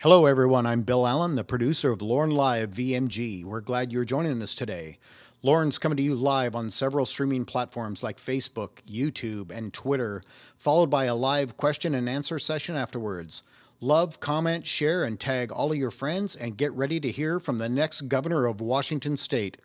Hello, everyone. I'm Bill Allen, the producer of Loren Live VMG. We're glad you're joining us today. Loren's coming to you live on several streaming platforms like Facebook, YouTube, and Twitter, followed by a live question and answer session afterwards. Love, comment, share, and tag all of your friends, and get ready to hear from the next governor of Washington State.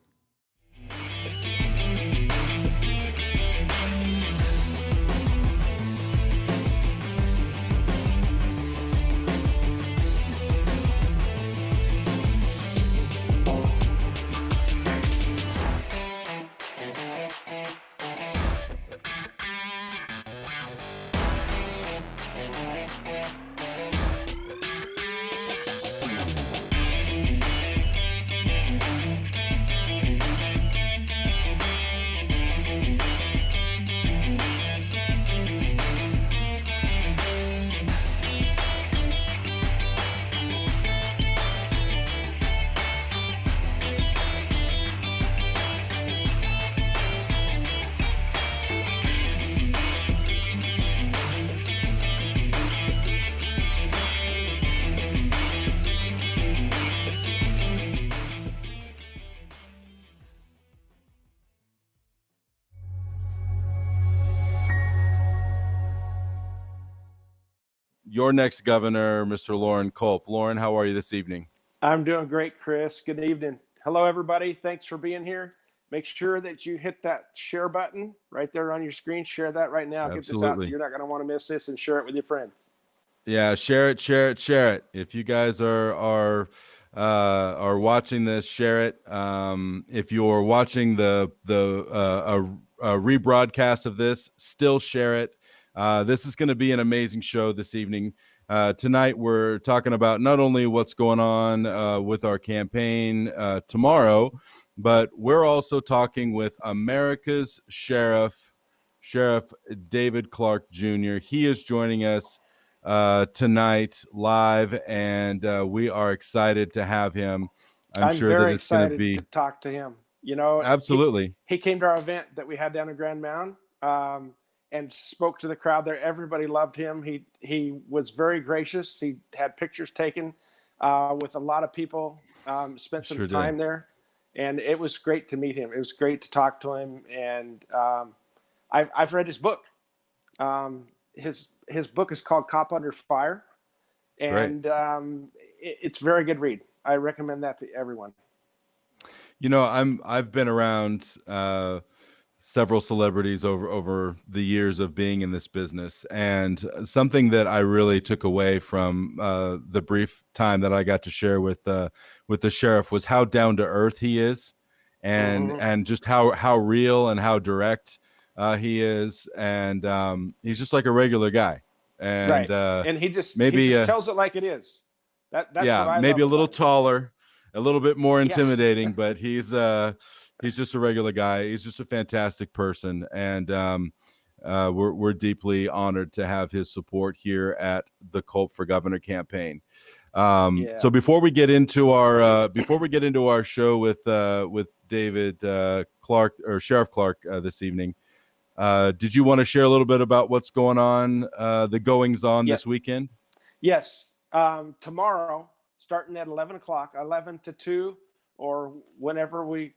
Your next governor, Mr. Loren Culp. Loren, how are you this evening? I'm doing great, Chris. Good evening. Hello, everybody. Thanks for being here. Make sure that you hit that share button right there on your screen. Share that right now. Absolutely. Get this out. You're not going to want to miss this, and share it with your friends. Yeah, share it. If you guys are watching this, share it. If you're watching the rebroadcast of this, still share it. This is going to be an amazing show this evening. Tonight, we're talking about not only what's going on with our campaign tomorrow, but we're also talking with America's Sheriff David Clarke Jr. He is joining us tonight live, and we are excited to have him. I'm sure that it's going to be to talk to him. You know, absolutely. He came to our event that we had down in Grand Mound. And spoke to the crowd there. Everybody loved him. He was very gracious. He had pictures taken with a lot of people. Spent some time there, and it was great to meet him. It was great to talk to him. And I've read his book. His book is called Cop Under Fire, and it's a very good read. I recommend that to everyone. You know, I've been around several celebrities over the years of being in this business, and something that I really took away from the brief time that I got to share with the sheriff was how down to earth he is, and just how real and how direct he is, and he's just like a regular guy, and and he just tells it like it is. That's what I maybe a little about taller, a little bit more intimidating, but he's just a regular guy. He's just a fantastic person, and we're deeply honored to have his support here at the Culp for Governor campaign. So before we get into our show with David Clarke, or Sheriff Clarke, this evening, did you want to share a little bit about what's going on, the goings on this weekend? Yes, tomorrow, starting at 11 o'clock, 11 to 2, or whenever we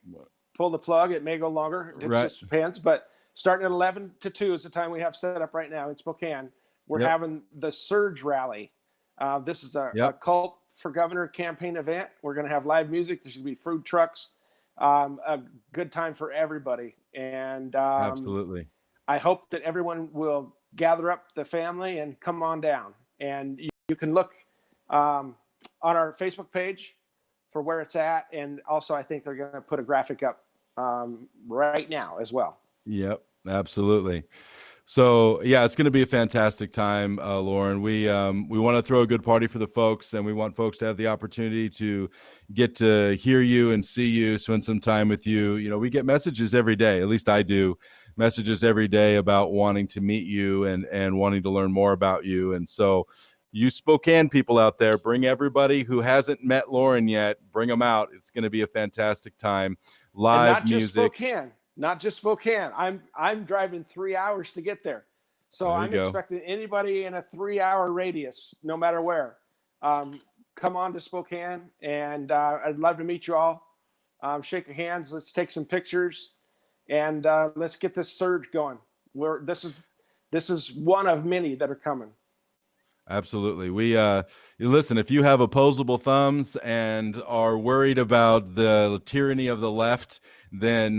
pull the plug. It may go longer. It just depends. But starting at 11 to 2 is the time we have set up right now in Spokane. We're having the Surge Rally. This is a Culp for Governor campaign event. We're going to have live music. There's going to be food trucks. A good time for everybody. And absolutely. I hope that everyone will gather up the family and come on down. And you can look on our Facebook page for where it's at, and also I think they're going to put a graphic up right now as well. Yep, absolutely. So yeah, it's going to be a fantastic time, Loren. We want to throw a good party for the folks, and we want folks to have the opportunity to get to hear you and see you, spend some time with you. You know, we get messages every day, at least I do, messages every day about wanting to meet you and wanting to learn more about you. And so you Spokane people out there, bring everybody who hasn't met Loren yet, bring them out. It's going to be a fantastic time. Live music. Not just Spokane. I'm driving 3 hours to get there. So I'm expecting anybody in a 3-hour radius, no matter where. come on to Spokane, and I'd love to meet you all. Shake your hands. Let's take some pictures, and let's get this surge going. This is one of many that are coming. Absolutely. We listen, if you have opposable thumbs and are worried about the tyranny of the left, then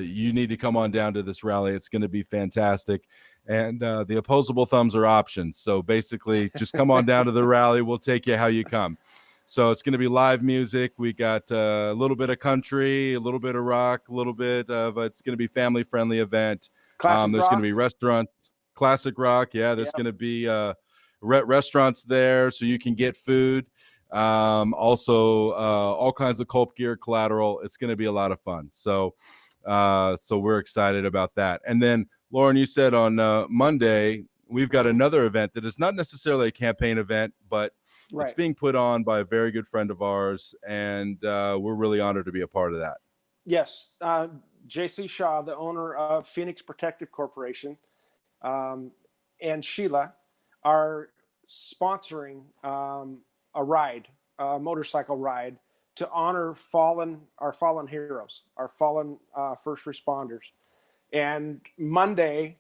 you need to come on down to this rally. It's going to be fantastic. And the opposable thumbs are options. So basically, just come on down to the rally. We'll take you how you come. So it's going to be live music. We got a little bit of country, a little bit of rock, a little bit of it's going to be family-friendly event. There's going to be restaurants, classic rock. Yeah, there's going to be restaurants there so you can get food. Also, all kinds of Culp gear, collateral. It's going to be a lot of fun. So we're excited about that. And then, Loren, you said on Monday, we've got another event that is not necessarily a campaign event, but it's being put on by a very good friend of ours, and we're really honored to be a part of that. Yes. J.C. Shaw, the owner of Phoenix Protective Corporation, and Sheila are sponsoring a ride, a motorcycle ride, to honor our fallen heroes, our fallen first responders. And Monday,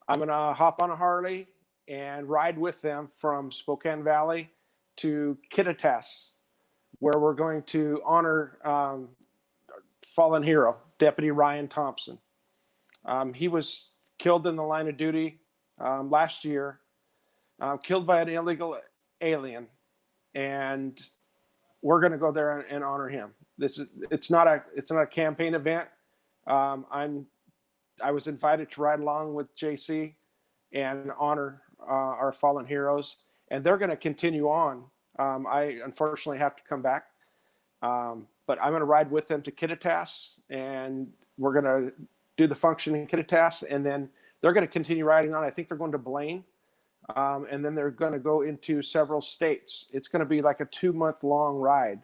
I'm going to hop on a Harley and ride with them from Spokane Valley to Kittitas, where we're going to honor fallen hero, Deputy Ryan Thompson. He was killed in the line of duty last year, killed by an illegal alien, and we're going to go there and honor him. It's not a campaign event. I was invited to ride along with JC and honor our fallen heroes, and they're going to continue on. I unfortunately have to come back, but I'm going to ride with them to Kittitas, and we're going to do the function in Kittitas, and then they're going to continue riding on. I think they're going to Blaine, and then they're going to go into several states. It's going to be like a 2-month-long ride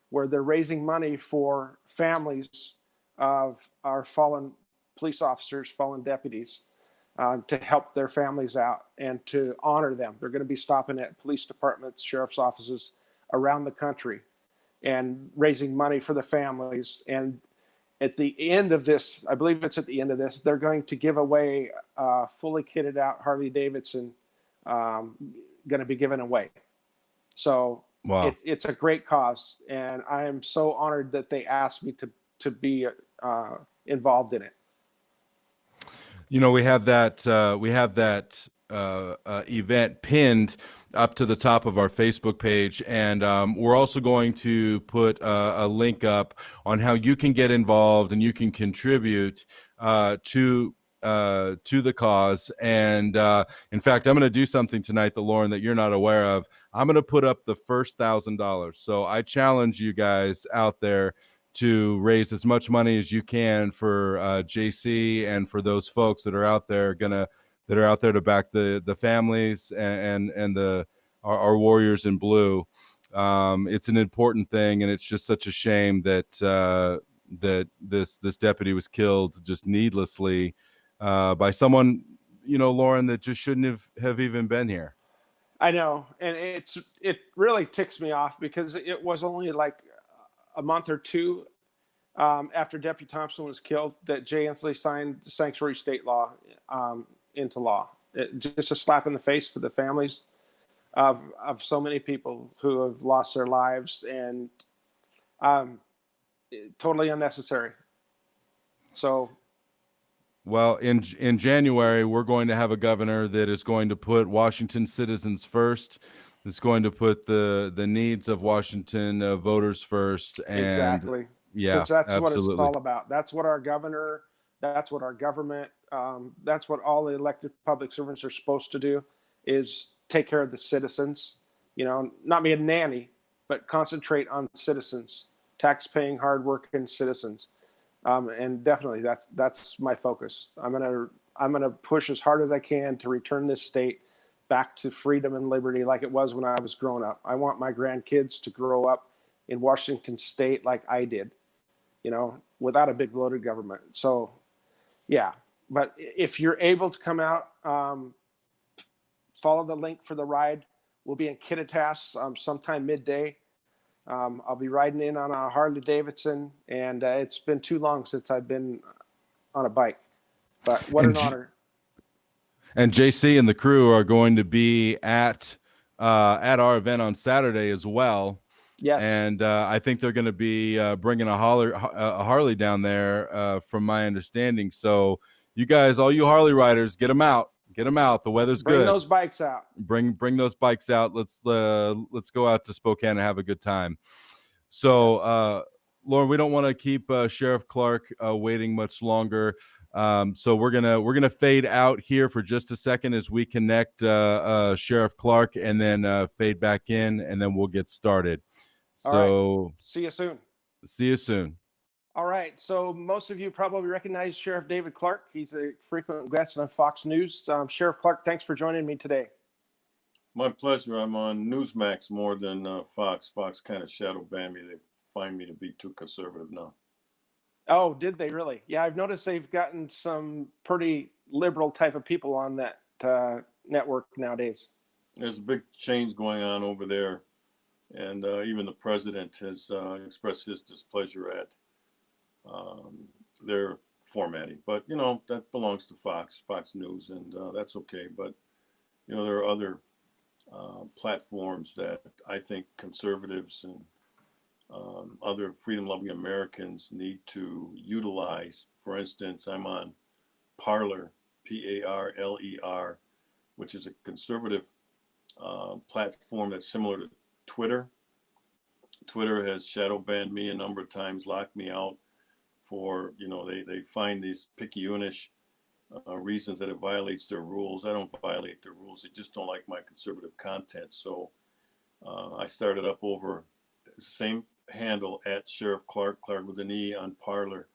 where they're raising money for families of our fallen police officers, fallen deputies, to help their families out and to honor them. They're going to be stopping at police departments, sheriff's offices around the country and raising money for the families. And at the end of this, I believe it's at the end of this, they're going to give away a fully kitted out Harley Davidson, going to be given away. So wow. It's a great cause. And I am so honored that they asked me to be involved in it. You know, we have that event pinned up to the top of our Facebook page, and we're also going to put a link up on how you can get involved and you can contribute to the cause. And in fact, I'm going to do something tonight, Loren, that you're not aware of. I'm going to put up the first $1,000. So I challenge you guys out there to raise as much money as you can for JC and for those folks that are out there to back the families and our warriors in blue. It's an important thing, and it's just such a shame that this deputy was killed just needlessly by someone, you know, Loren, that just shouldn't have even been here. I know, and it really ticks me off because it was only like a month or two after Deputy Thompson was killed that Jay Inslee signed the sanctuary state law into law. Just a slap in the face to the families of so many people who have lost their lives, and totally unnecessary. So, well, in January, we're going to have a governor that is going to put Washington citizens first. It's going to put the needs of Washington voters first. And exactly. Yeah, that's absolutely. What it's all about. That's what our governor, that's what our government, that's what all the elected public servants are supposed to do, is take care of the citizens. You know, not be a nanny, but concentrate on citizens, tax-paying, hard-working citizens. And definitely that's my focus. I'm gonna push as hard as I can to return this state back to freedom and liberty like it was when I was growing up. I want my grandkids to grow up in Washington State like I did, you know, without a big bloated government. So, yeah. But if you're able to come out, follow the link for the ride. We'll be in Kittitas sometime midday. I'll be riding in on a Harley Davidson, and it's been too long since I've been on a bike. But what an honor. And JC and the crew are going to be at our event on Saturday as well. Yes. And I think they're going to be bringing a Harley down there, from my understanding. So you guys, all you Harley riders, get them out. Get them out. The weather's good. Bring those bikes out. Bring those bikes out. Let's go out to Spokane and have a good time. So, Loren, we don't want to keep Sheriff Clarke waiting much longer. So we're gonna fade out here for just a second as we connect Sheriff Clarke, and then fade back in, and then we'll get started. So right. See you soon. See you soon. All right. So most of you probably recognize Sheriff David Clarke. He's a frequent guest on Fox News. Sheriff Clarke, thanks for joining me today. My pleasure. I'm on Newsmax more than Fox. Fox kind of shadow banned me. They find me to be too conservative now. Oh, did they really? Yeah, I've noticed they've gotten some pretty liberal type of people on that network nowadays. There's a big change going on over there. And even the president has expressed his displeasure at their formatting. But, you know, that belongs to Fox News, and that's okay. But, you know, there are other platforms that I think conservatives and other freedom-loving Americans need to utilize. For instance, I'm on Parler, Parler, which is a conservative platform that's similar to Twitter. Twitter has shadow banned me a number of times, locked me out for, you know, they find these picayunish reasons that it violates their rules. I don't violate their rules. They just don't like my conservative content. So I started up over the same handle at Sheriff Clarke with an E on Parler.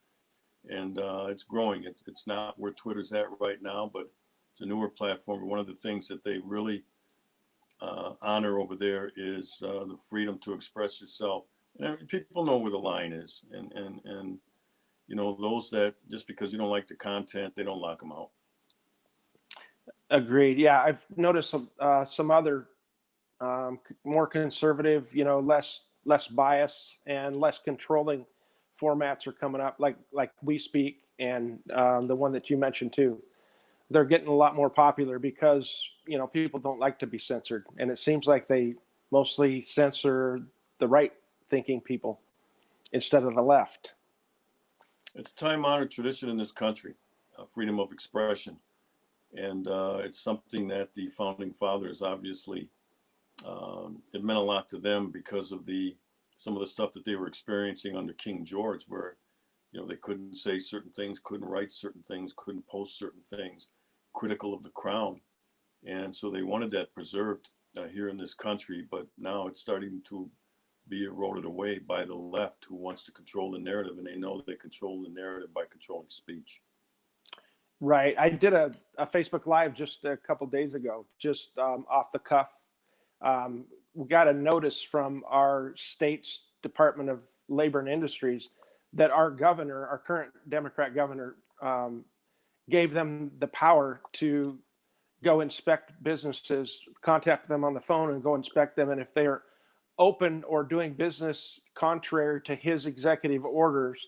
And it's growing. It's not where Twitter's at right now, but it's a newer platform. One of the things that they really honor over there is the freedom to express yourself. And people know where the line is. And you know, those that just because you don't like the content, they don't lock them out. Agreed. Yeah, I've noticed some other more conservative, you know, less bias and less controlling formats are coming up, like We Speak and the one that you mentioned too. They're getting a lot more popular because, you know, people don't like to be censored. And it seems like they mostly censor the right thinking people instead of the left. It's a time-honored tradition in this country, freedom of expression. And it's something that the founding fathers obviously, it meant a lot to them because of some of the stuff that they were experiencing under King George, where, you know, they couldn't say certain things, couldn't write certain things, couldn't post certain things, critical of the crown. And so they wanted that preserved here in this country, but now it's starting to be eroded away by the left, who wants to control the narrative, and they know they control the narrative by controlling speech. Right. I did a Facebook Live just a couple days ago, just off the cuff. We got a notice from our state's Department of Labor and Industries that our governor, our current Democrat governor, gave them the power to go inspect businesses, contact them on the phone and go inspect them. And if they are open or doing business contrary to his executive orders,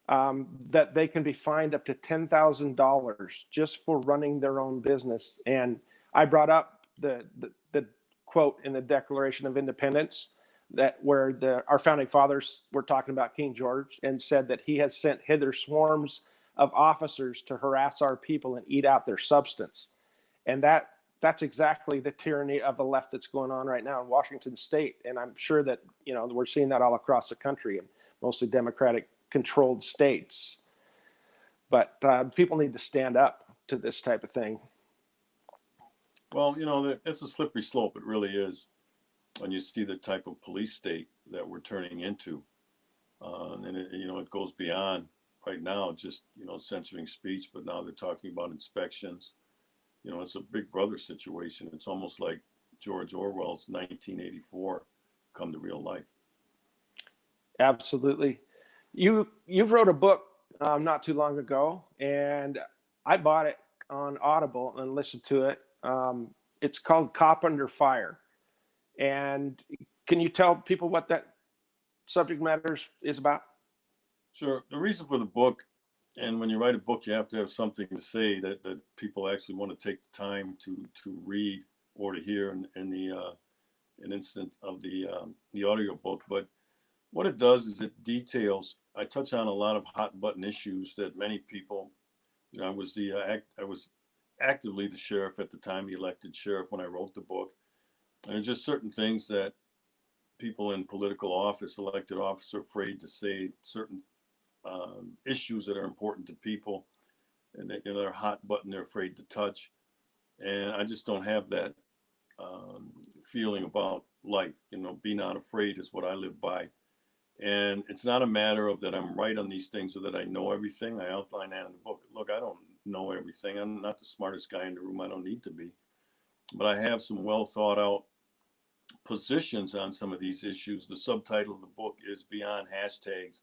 that they can be fined up to $10,000 just for running their own business. And I brought up the quote in the Declaration of Independence that where our founding fathers were talking about King George and said that he has sent hither swarms of officers to harass our people and eat out their substance. And that's exactly the tyranny of the left that's going on right now in Washington State. And I'm sure that, you know, we're seeing that all across the country, and mostly Democratic controlled states. But people need to stand up to this type of thing. Well, you know, it's a slippery slope. It really is. When you see the type of police state that we're turning into, and it goes beyond right now just, you know, censoring speech, but now they're talking about inspections. You know, it's a Big Brother situation. It's almost like George Orwell's 1984 come to real life. Absolutely. You wrote a book not too long ago, and I bought it on Audible and listened to it. It's called Cop Under Fire. And can you tell people what that subject matter is about? Sure. The reason for the book, and when you write a book, you have to have something to say that people actually want to take the time to read or to hear in the an instance of the audio book. But what it does is it details. I touch on a lot of hot button issues that many people. I was actively the sheriff at the time, the elected sheriff, when I wrote the book, and it's just certain things that people in political office, elected office, are afraid to say. Certain issues that are important to people, and they're hot button, they're afraid to touch, and I just don't have that feeling about life. Be not afraid is what I live by, and it's not a matter of that I'm right on these things or that I know everything. I outline that in the book. Look, I don't know everything. I'm not the smartest guy in the room. I don't need to be, but I have some well thought out positions on some of these issues. The subtitle of the book is Beyond Hashtags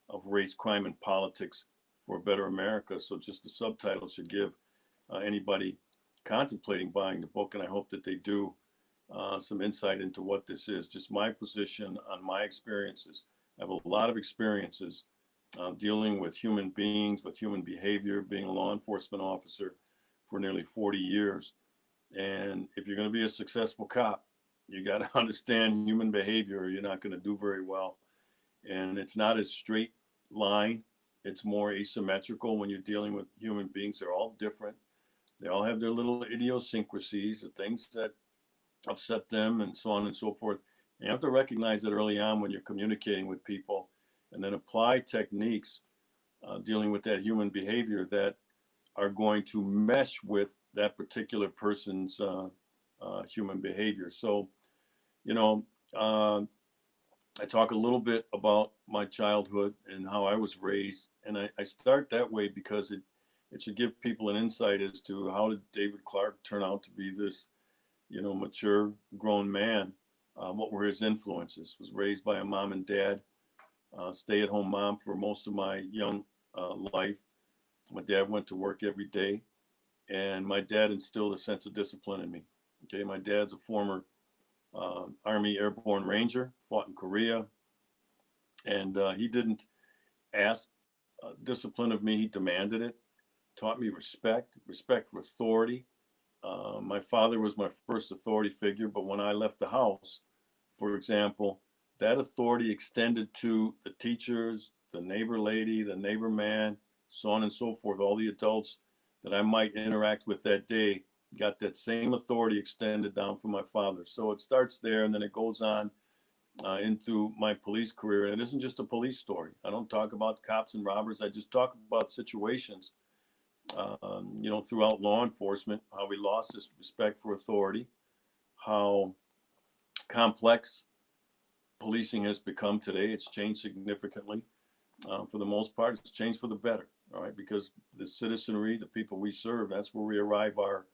of Race, Crime, and Politics for a Better America. So just the subtitle should give anybody contemplating buying the book, and I hope that they do, some insight into what this is. Just my position on my experiences. I have a lot of experiences dealing with human beings, with human behavior, being a law enforcement officer for nearly 40 years. And if you're going to be a successful cop, you got to understand human behavior, or you're not going to do very well. And it's not a straight line. It's more asymmetrical when you're dealing with human beings. They're all different. They all have their little idiosyncrasies, the things that upset them, and so on and so forth. And you have to recognize that early on when you're communicating with people, and then apply techniques dealing with that human behavior that are going to mesh with that particular person's human behavior. So, I talk a little bit about my childhood and how I was raised. And I start that way because it should give people an insight as to how did David Clarke turn out to be this, mature, grown man. What were his influences? Was raised by a mom and dad, stay-at-home mom for most of my young life. My dad went to work every day, and my dad instilled a sense of discipline in me. Okay, my dad's a former Army Airborne Ranger, fought in Korea, and he didn't ask discipline of me, he demanded it. Taught me respect for authority. My father was my first authority figure, but when I left the house, for example, that authority extended to the teachers, the neighbor lady, the neighbor man, so on and so forth. All the adults that I might interact with that day got that same authority extended down from my father. So it starts there, and then it goes on into my police career. And it isn't just a police story. I don't talk about cops and robbers. I just talk about situations, throughout law enforcement, how we lost this respect for authority, how complex policing has become today. It's changed significantly. For the most part, it's changed for the better, all right? Because the citizenry, the people we serve, that's where we arrive our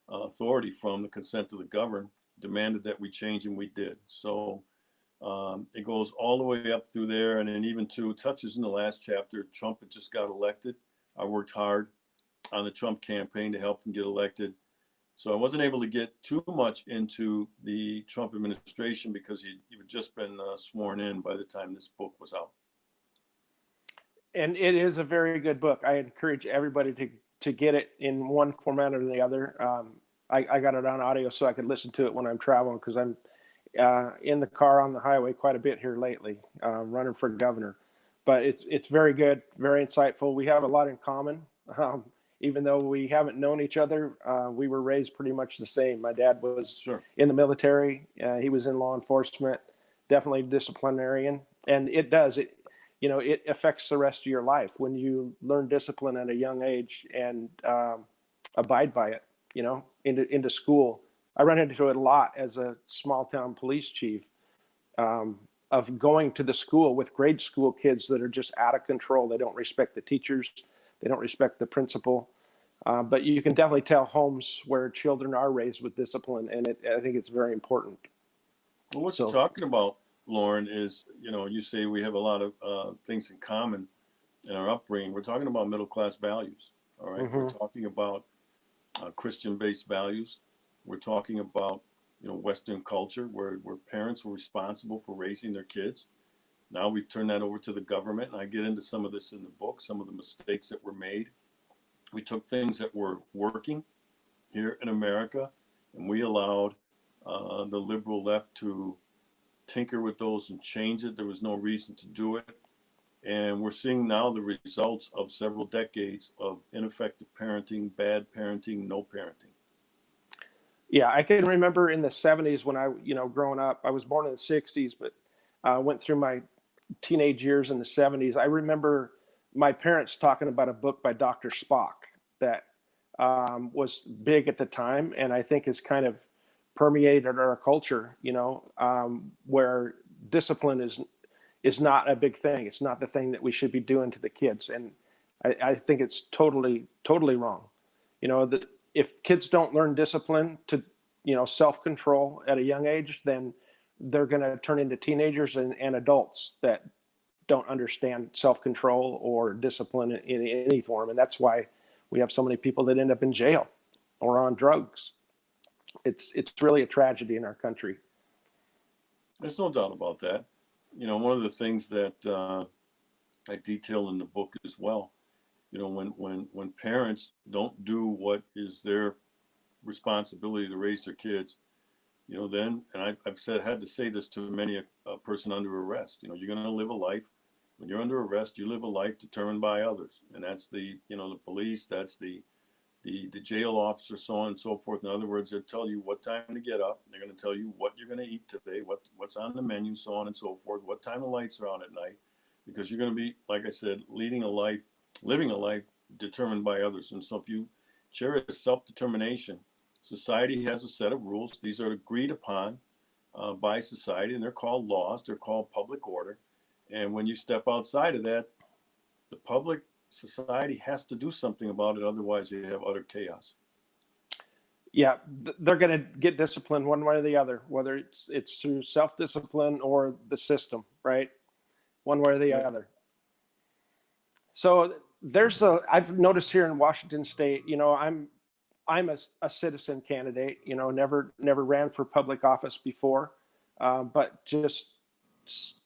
authority from. The consent of the governed demanded that we change, and we did. So it goes all the way up through there, and then even to touches in the last chapter. Trump had just got elected. I worked hard on the Trump campaign to help him get elected. So I wasn't able to get too much into the Trump administration because he had just been sworn in by the time this book was out. And it is a very good book. I encourage everybody to get it in one format or the other. I got it on audio so I could listen to it when I'm traveling, because I'm in the car on the highway quite a bit here lately, running for governor. But it's very good, very insightful. We have a lot in common. Even though we haven't known each other, we were raised pretty much the same. My dad was in the military. He was in law enforcement, definitely disciplinarian. And it affects the rest of your life when you learn discipline at a young age and abide by it, into school. I run into it a lot as a small town police chief, of going to the school with grade school kids that are just out of control. They don't respect the teachers. They don't respect the principal. But you can definitely tell homes where children are raised with discipline, and I think it's very important. Well, what you're talking about, Loren, is, you say we have a lot of things in common in our upbringing. We're talking about middle-class values, all right? Mm-hmm. We're talking about Christian-based values. We're talking about, Western culture where parents were responsible for raising their kids. Now we've turned that over to the government, and I get into some of this in the book, some of the mistakes that were made. We took things that were working here in America, and we allowed the liberal left to tinker with those and change it. There was no reason to do it. And we're seeing now the results of several decades of ineffective parenting, bad parenting, no parenting. Yeah, I can remember in the 70s when I, growing up, I was born in the 60s, but went through my teenage years in the 70s. I remember my parents talking about a book by Dr. Spock that was big at the time, and I think has kind of permeated our culture, where discipline is not a big thing. It's not the thing that we should be doing to the kids. And I think it's totally wrong. That if kids don't learn discipline to, self-control at a young age, then they're going to turn into teenagers and adults that don't understand self-control or discipline in any form. And that's why we have so many people that end up in jail or on drugs. It's really a tragedy in our country. There's no doubt about that. One of the things that I detail in the book as well, when parents don't do what is their responsibility to raise their kids, then, and I've had to say this to many a person under arrest, you're going to live a life. When you're under arrest, you live a life determined by others. And that's the police, that's the jail officer, so on and so forth. In other words, they'll tell you what time to get up. They're going to tell you what you're going to eat today, what's on the menu, so on and so forth, what time the lights are on at night, because you're going to be, like I said, living a life determined by others. And so if you cherish self-determination, society has a set of rules. These are agreed upon by society, and they're called laws. They're called public order. And when you step outside of that, the public society has to do something about it. Otherwise, you have utter chaos. Yeah, they're going to get disciplined one way or the other, whether it's through self-discipline or the system, right? One way or the other. So I've noticed here in Washington State, I'm a citizen candidate, never ran for public office before, but just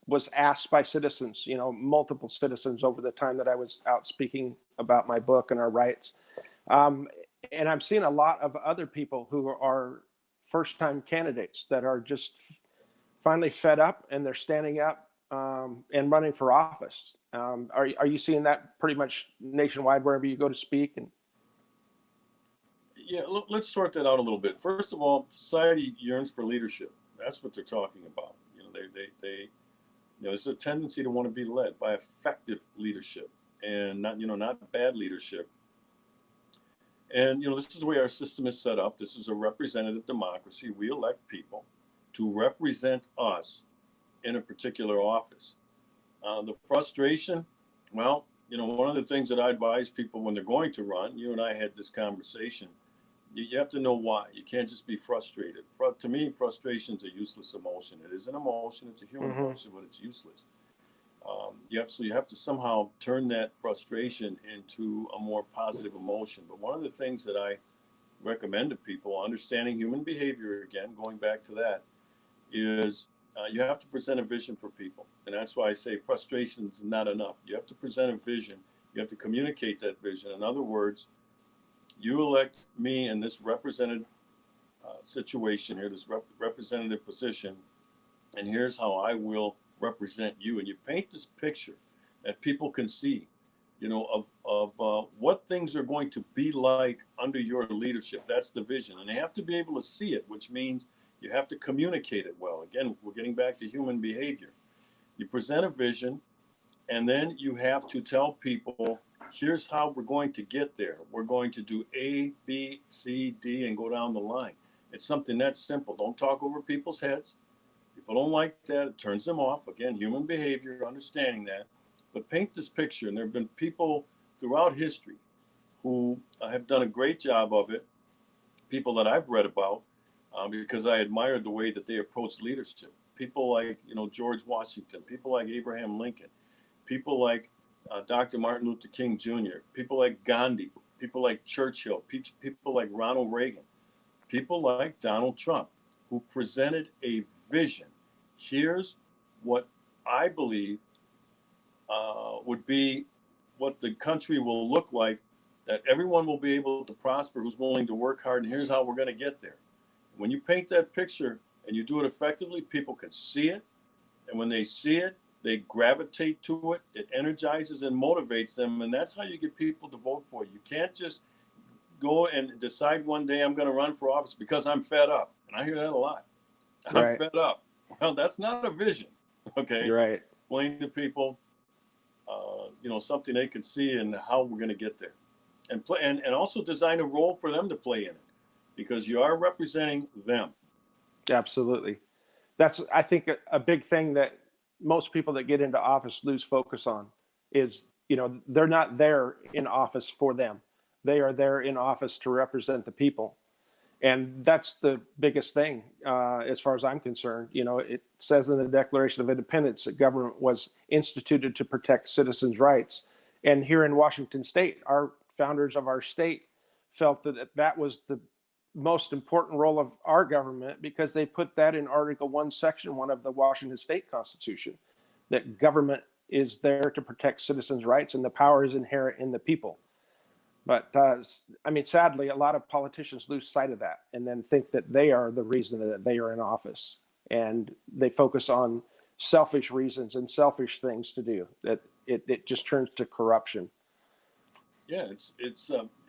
was asked by citizens, multiple citizens over the time that I was out speaking about my book and our rights. And I'm seeing a lot of other people who are first-time candidates that are just finally fed up, and they're standing up and running for office. Are you seeing that pretty much nationwide wherever you go to speak? And yeah, let's sort that out a little bit. First of all, society yearns for leadership. That's what they're talking about. There's a tendency to want to be led by effective leadership and not bad leadership. And, this is the way our system is set up. This is a representative democracy. We elect people to represent us in a particular office. The frustration, well, one of the things that I advise people when they're going to run, you and I had this conversation, you have to know why. You can't just be frustrated. To me, frustration is a useless emotion. It is an emotion. It's a human emotion, but it's useless. You have to somehow turn that frustration into a more positive emotion. But one of the things that I recommend to people, understanding human behavior, again, going back to that, is you have to present a vision for people. And that's why I say frustration is not enough. You have to present a vision. You have to communicate that vision. In other words, you elect me in this represented situation here, this representative position, and here's how I will represent you. And you paint this picture that people can see, of what things are going to be like under your leadership. That's the vision. And they have to be able to see it, which means you have to communicate it well. Again, we're getting back to human behavior. You present a vision, and then you have to tell people, here's how we're going to get there. We're going to do A, B, C, D, and go down the line. It's something that's simple. Don't talk over people's heads. People don't like that. It turns them off. Again, human behavior, understanding that. But paint this picture, and there have been people throughout history who have done a great job of it, people that I've read about, because I admired the way that they approached leadership. People like, George Washington, people like Abraham Lincoln, people like Dr. Martin Luther King Jr., people like Gandhi, people like Churchill, people like Ronald Reagan, people like Donald Trump, who presented a vision. Here's what I believe, would be what the country will look like, that everyone will be able to prosper who's willing to work hard, and here's how we're going to get there. When you paint that picture and you do it effectively, people can see it, and when they see it, they gravitate to it. It energizes and motivates them, and that's how you get people to vote for you. You can't just go and decide one day I'm going to run for office because I'm fed up, and I hear that a lot. I'm fed up. Well, that's not a vision, okay? You're right. Explain to people, something they can see and how we're going to get there, and play, and also design a role for them to play in it, because you are representing them. Absolutely. That's, I think, a big thing that most people that get into office lose focus on is, they're not there in office for them. They are there in office to represent the people. And that's the biggest thing, as far as I'm concerned. It says in the Declaration of Independence that government was instituted to protect citizens' rights. And here in Washington State, our founders of our state felt that that was the most important role of our government, because they put that in Article 1, Section 1 of the Washington State Constitution, that government is there to protect citizens' rights and the power is inherent in the people. But sadly, a lot of politicians lose sight of that and then think that they are the reason that they are in office, and they focus on selfish reasons and selfish things to do. That it just turns to corruption. Yeah, it's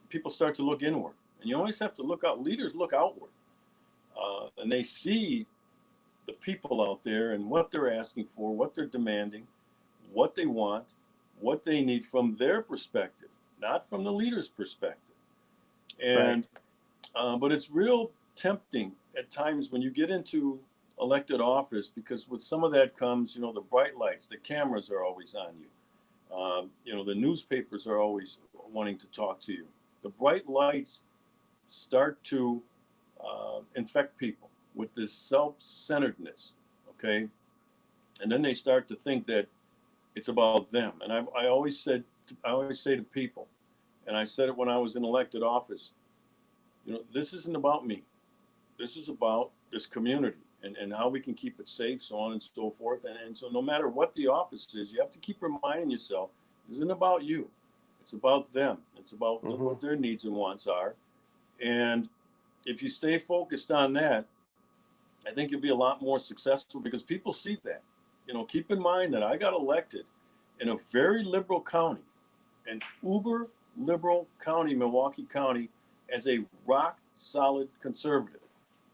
people start to look inward, and you always have to look out. Leaders look outward, and they see the people out there and what they're asking for, what they're demanding, what they want, what they need from their perspective, not from the leader's perspective. And but it's real tempting at times when you get into elected office, because with some of that comes, the bright lights, the cameras are always on you. The newspapers are always wanting to talk to you. The bright lights start to infect people with this self-centeredness, okay? And then they start to think that it's about them. And I always say to people, and I said it when I was in elected office, this isn't about me. This is about this community and how we can keep it safe, so on and so forth. And so no matter what the office is, you have to keep reminding yourself, this isn't about you. It's about them. It's about what their needs and wants are. And if you stay focused on that, I think you'll be a lot more successful, because people see that. Keep in mind that I got elected in a very liberal county, an uber liberal county, Milwaukee County, as a rock solid conservative.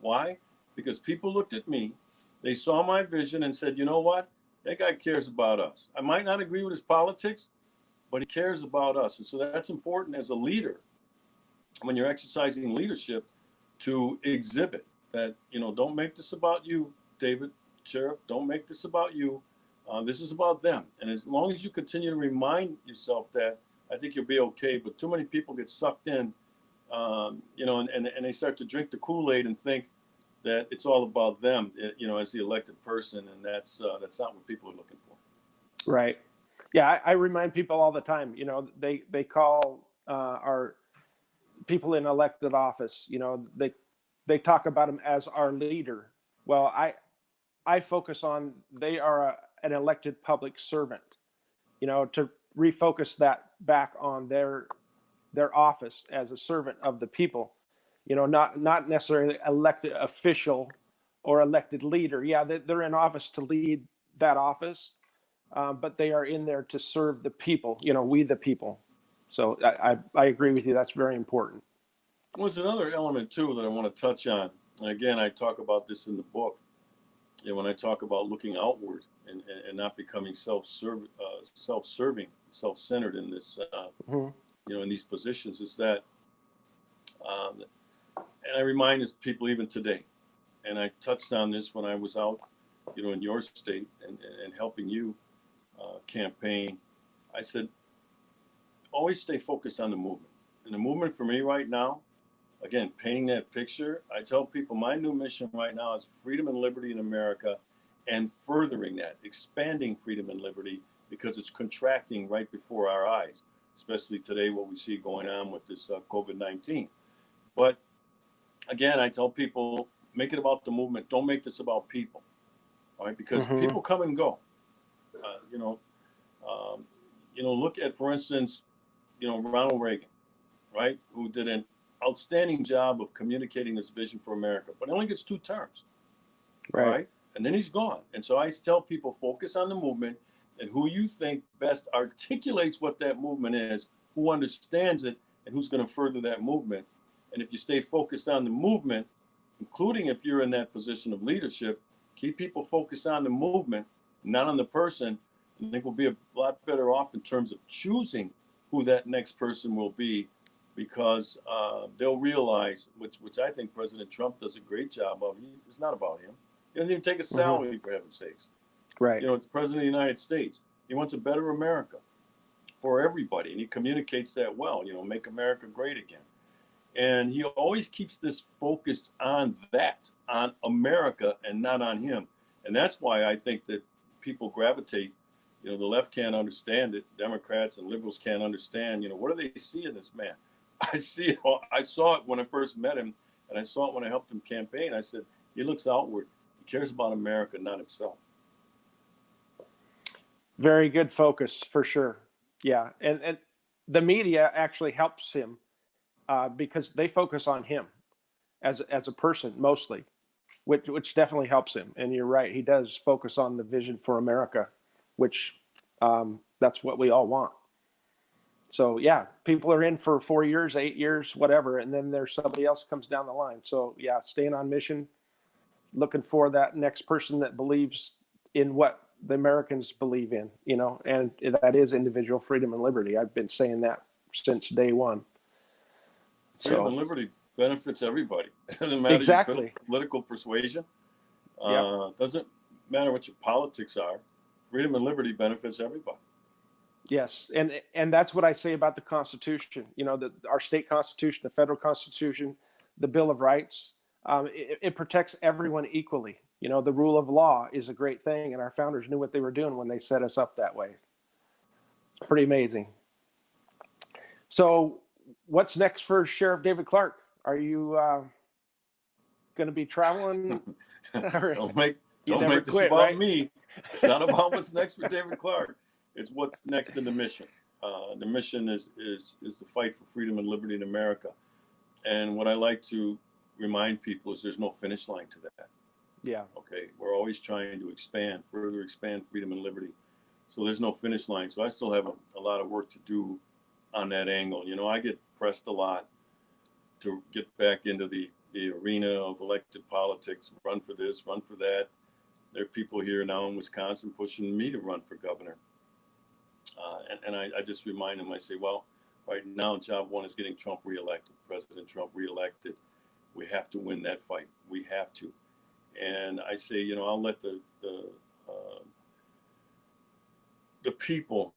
Why? Because people looked at me, they saw my vision and said, you know what? That guy cares about us. I might not agree with his politics, but he cares about us. And so that's important as a leader, when you're exercising leadership, to exhibit that, don't make this about you, David, Sheriff, don't make this about you. This is about them. And as long as you continue to remind yourself that, I think you'll be okay. But too many people get sucked in, and they start to drink the Kool-Aid and think that it's all about them, as the elected person. And that's not what people are looking for. Right. Yeah, I remind people all the time, they call our people in elected office, they talk about them as our leader. Well, I focus on, they are an elected public servant, to refocus that back on their office as a servant of the people, not necessarily elected official or elected leader. Yeah, they're in office to lead that office, but they are in there to serve the people, we the people. So I agree with you. That's very important. Well, there's another element too that I want to touch on. And again, I talk about this in the book. When I talk about looking outward and not becoming self-serving, self-centered in this, in these positions, is that, and I remind this people even today, and I touched on this when I was out, in your state and helping you campaign. I said, always stay focused on the movement. And the movement for me right now, again, painting that picture, I tell people my new mission right now is freedom and liberty in America, and furthering that, expanding freedom and liberty, because it's contracting right before our eyes, especially today, what we see going on with this COVID-19. But again, I tell people, make it about the movement. Don't make this about people, all right? Because people come and go. Look at, for instance, Ronald Reagan, right, who did an outstanding job of communicating his vision for America, but he only gets 2 terms, right? And then he's gone. And so I tell people, focus on the movement and who you think best articulates what that movement is, who understands it, and who's going to further that movement. And if you stay focused on the movement, including if you're in that position of leadership, keep people focused on the movement, not on the person. I think we'll be a lot better off in terms of choosing who that next person will be, because they'll realize, which I think President Trump does a great job of. It's not about him. He doesn't even take a salary, for heaven's sakes. Right. It's President of the United States. He wants a better America for everybody, and he communicates that well. Make America great again. And he always keeps this focused on that, on America, and not on him. And that's why I think that people gravitate. The left can't understand it. Democrats and liberals can't understand. What do they see in this man? I see it. I saw it when I first met him, and I saw it when I helped him campaign. I said, he looks outward. He cares about America, not himself. Very good focus, for sure. Yeah. And the media actually helps him because they focus on him as a person mostly, which definitely helps him. And you're right. He does focus on the vision for America, which that's what we all want. So yeah, people are in for 4 years, 8 years, whatever. And then there's somebody else comes down the line. So yeah, staying on mission, looking for that next person that believes in what the Americans believe in, and that is individual freedom and liberty. I've been saying that since day one. Freedom and liberty benefits everybody. It doesn't matter exactly. Your political persuasion. Yep. Doesn't matter what your politics are. Freedom and liberty benefits everybody. Yes, and that's what I say about the Constitution. Our state constitution, the federal Constitution, the Bill of Rights. It protects everyone equally. The rule of law is a great thing, and our founders knew what they were doing when they set us up that way. It's pretty amazing. So, what's next for Sheriff David Clarke? Are you going to be traveling? Don't make this about right? me. It's not about what's next for David Clarke. It's what's next in the mission. The mission is the fight for freedom and liberty in America. And what I like to remind people is there's no finish line to that. Yeah. Okay. We're always trying to further expand freedom and liberty. So there's no finish line. So I still have a lot of work to do on that angle. I get pressed a lot to get back into the arena of elected politics, run for this, run for that. There are people here now in Wisconsin pushing me to run for governor. And I just remind them, I say, well, right now, job one is getting Trump reelected, President Trump reelected. We have to win that fight. We have to. And I say, I'll let the people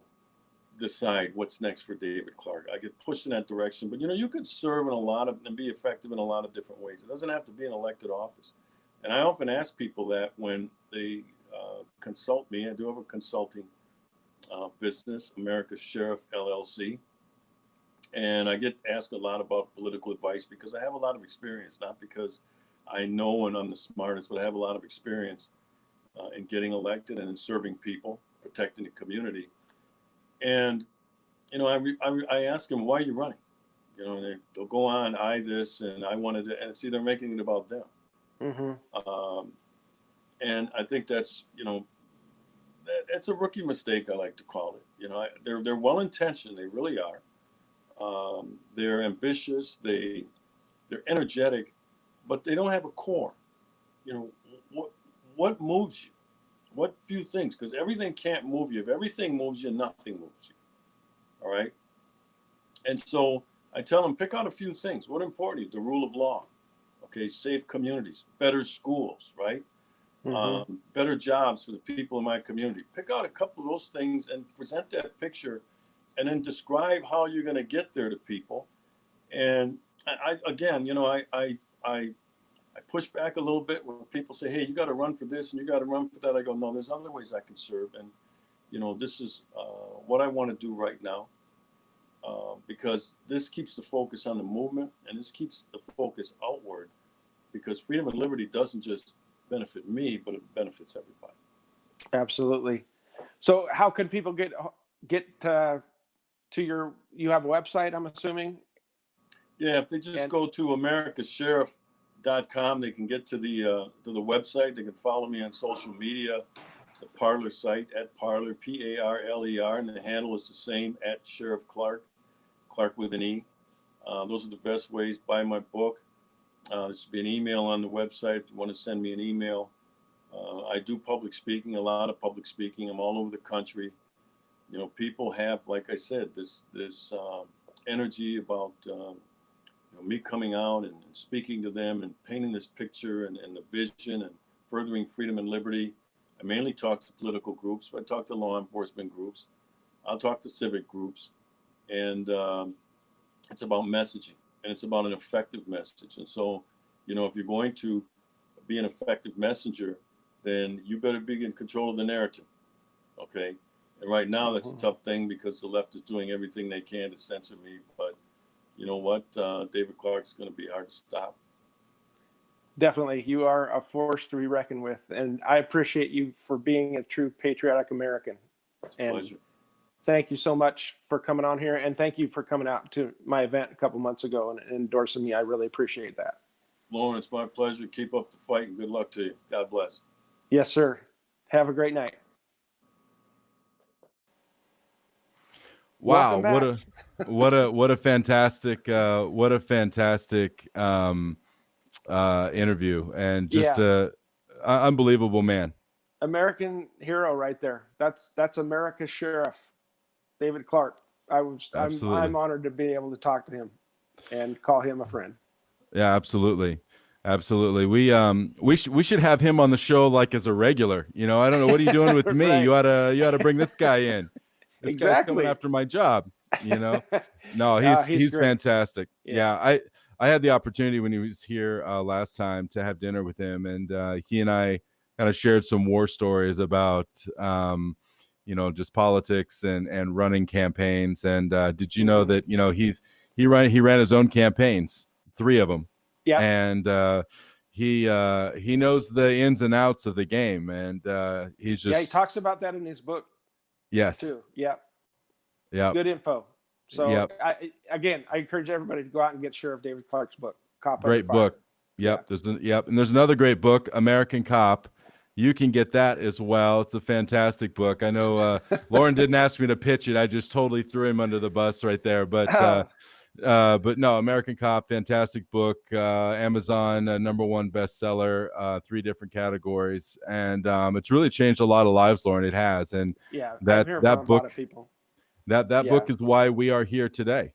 decide what's next for David Clarke. I get pushed in that direction, but you could serve and be effective in a lot of different ways. It doesn't have to be an elected office. And I often ask people that when they consult me. I do have a consulting business, America's Sheriff LLC. And I get asked a lot about political advice because I have a lot of experience, not because I know and I'm the smartest, but I have a lot of experience in getting elected and in serving people, protecting the community. And, I ask them, why are you running? And they'll go on, this, and I wanted to, and see, they're making it about them. Mm-hmm. And I think that's, that's a rookie mistake, I like to call it. They're well-intentioned, they really are. They're ambitious, they're energetic, but they don't have a core. What moves you? What few things? Because everything can't move you. If everything moves you, nothing moves you. All right? And so I tell them, pick out a few things. What important? The rule of law. Okay, safe communities, better schools, right? Mm-hmm. Better jobs for the people in my community. Pick out a couple of those things and present that picture, and then describe how you're going to get there to people. And I push back a little bit when people say, hey, you got to run for this and you got to run for that. I go, no, there's other ways I can serve. And, this is what I want to do right now, because this keeps the focus on the movement, and this keeps the focus outward, because freedom and liberty doesn't just benefit me, but it benefits everybody. Absolutely. So how can people get to you have a website, I'm assuming? Yeah, if they just go to americasheriff.com, they can get to the website. They can follow me on social media, the Parler site at Parler, Parler, and the handle is the same at Sheriff Clarke, Clarke with an E. Those are the best ways. Buy my book. There should be an email on the website if you want to send me an email. I do public speaking, a lot of public speaking. I'm all over the country. You know, people have, like I said, this energy about me coming out and speaking to them and painting this picture and the vision and furthering freedom and liberty. I mainly talk to political groups, but I talk to law enforcement groups. I'll talk to civic groups, and it's about messaging, and it's about an effective message. And so, you know, if you're going to be an effective messenger, then you better be in control of the narrative, okay? And right now, that's a tough thing because the left is doing everything they can to censor me. But you know what? David Clarke's going to be hard to stop. Definitely. You are a force to be reckoned with. And I appreciate you for being a true patriotic American. It's a pleasure. Thank you so much for coming on here. And thank you for coming out to my event a couple months ago and endorsing me. I really appreciate that. Loren, it's my pleasure. Keep up the fight and good luck to you. God bless. Yes, sir. Have a great night. Wow, what a fantastic interview, and just unbelievable man. American hero right there. That's America's sheriff, David Clarke. I'm honored to be able to talk to him and call him a friend. Yeah, absolutely. We should have him on the show like as a regular. You know, I don't know, what are you doing with me? Right. You ought to bring this guy in. This exactly. guy's coming after my job, you know. No, he's fantastic. Yeah, I had the opportunity when he was here last time to have dinner with him, and he and I kind of shared some war stories about just politics and running campaigns. And did you know that he ran his own campaigns, 3 of them. Yeah. And he knows the ins and outs of the game, and he's just he talks about that in his book. Yes. Too. Yeah. Yeah. Good info. So yep. I encourage everybody to go out and get Sheriff David Clarke's book. Cop Great book. Yep. Yeah. And there's another great book, American Cop. You can get that as well. It's a fantastic book. I know Loren didn't ask me to pitch it. I just totally threw him under the bus right there. But no, American Cop, fantastic book. Amazon #1 bestseller, 3 different categories, and it's really changed a lot of lives, Loren. It has, and that book, that book is why we are here today.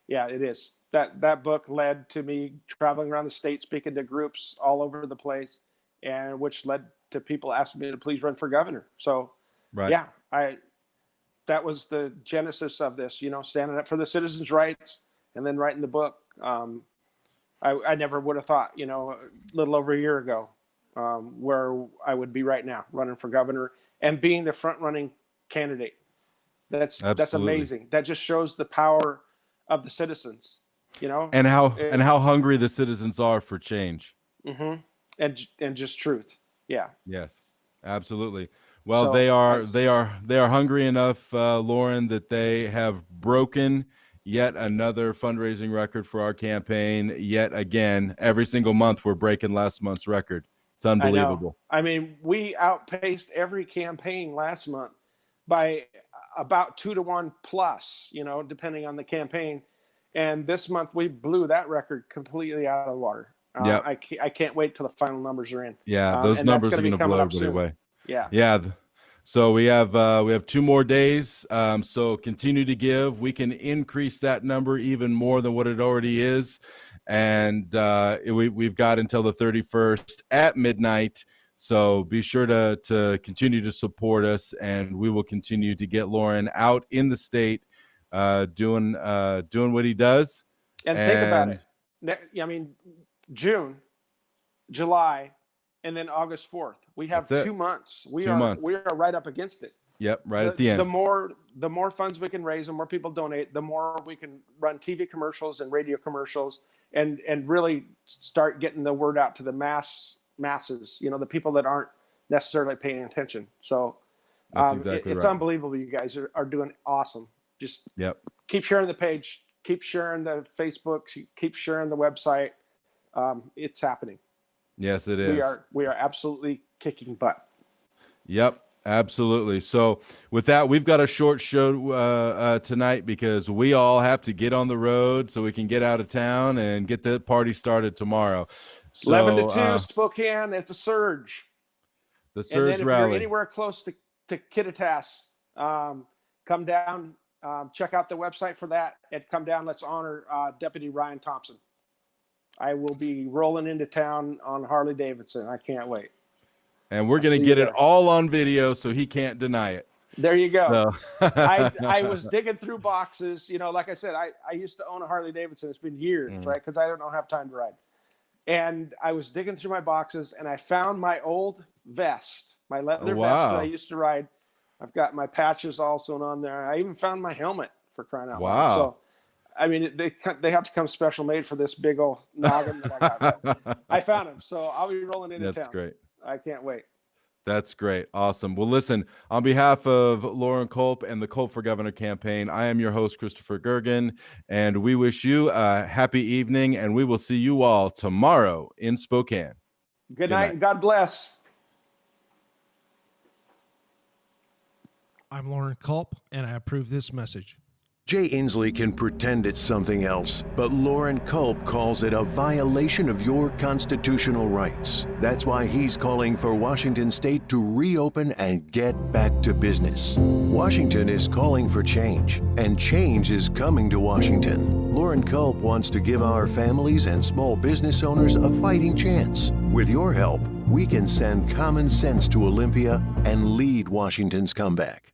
Yeah, it is. That book led to me traveling around the state, speaking to groups all over the place, and which led to people asking me to please run for governor. So, that was the genesis of this, standing up for the citizens' rights and then writing the book. I never would have thought, a little over a year ago, where I would be right now, running for governor and being the front running candidate. That's amazing. That just shows the power of the citizens, and how hungry the citizens are for change. Mm-hmm. And just truth. Yeah. Yes, absolutely. Well, so, they are hungry enough, Loren, that they have broken yet another fundraising record for our campaign. Yet again, every single month we're breaking last month's record. It's unbelievable. I mean, we outpaced every campaign last month by about 2 to 1 plus, depending on the campaign. And this month we blew that record completely out of the water. I can't wait till the final numbers are in. Yeah, those numbers are going to blow everybody away. Yeah. So we have 2 more days. So continue to give. We can increase that number even more than what it already is. And we've got until the 31st at midnight. So be sure to continue to support us, and we will continue to get Loren out in the state doing what he does. And think about it. I mean, June, July, and then August 4th. We have 2 months. We are right up against it. Yep, at the end. The more funds we can raise, the more people donate, the more we can run TV commercials and radio commercials and really start getting the word out to the masses, the people that aren't necessarily paying attention. So That's exactly it's right. unbelievable. You guys are doing awesome. Just Yep. keep sharing the page, keep sharing the Facebooks, keep sharing the website. It's happening. Yes, it is. We are absolutely kicking butt. Yep, absolutely. So with that, we've got a short show tonight because we all have to get on the road so we can get out of town and get the party started tomorrow. So 11 to 2, Spokane. It's a surge. The And surge then if rally. you're anywhere close to Kittitas, come down, check out the website for that, and come down. Let's honor Deputy Ryan Thompson. I will be rolling into town on Harley Davidson. I can't wait. And we're going to get it all on video so he can't deny it. There you go. So. I was digging through boxes. You know, like I said, I used to own a Harley Davidson. It's been years, right? Because I don't have time to ride. And I was digging through my boxes, and I found my old vest, my leather vest that I used to ride. I've got my patches all sewn on there. I even found my helmet, for crying out loud. So, I mean, they have to come special made for this big old noggin that I got. I found them, so I'll be rolling into town. That's great. I can't wait. That's great. Awesome. Well, listen, on behalf of Loren Culp and the Culp for Governor campaign, I am your host, Christopher Gergen, and we wish you a happy evening, and we will see you all tomorrow in Spokane. Good night, and God bless. I'm Loren Culp, and I approve this message. Jay Inslee can pretend it's something else, but Loren Culp calls it a violation of your constitutional rights. That's why he's calling for Washington State to reopen and get back to business. Washington is calling for change, and change is coming to Washington. Loren Culp wants to give our families and small business owners a fighting chance. With your help, we can send common sense to Olympia and lead Washington's comeback.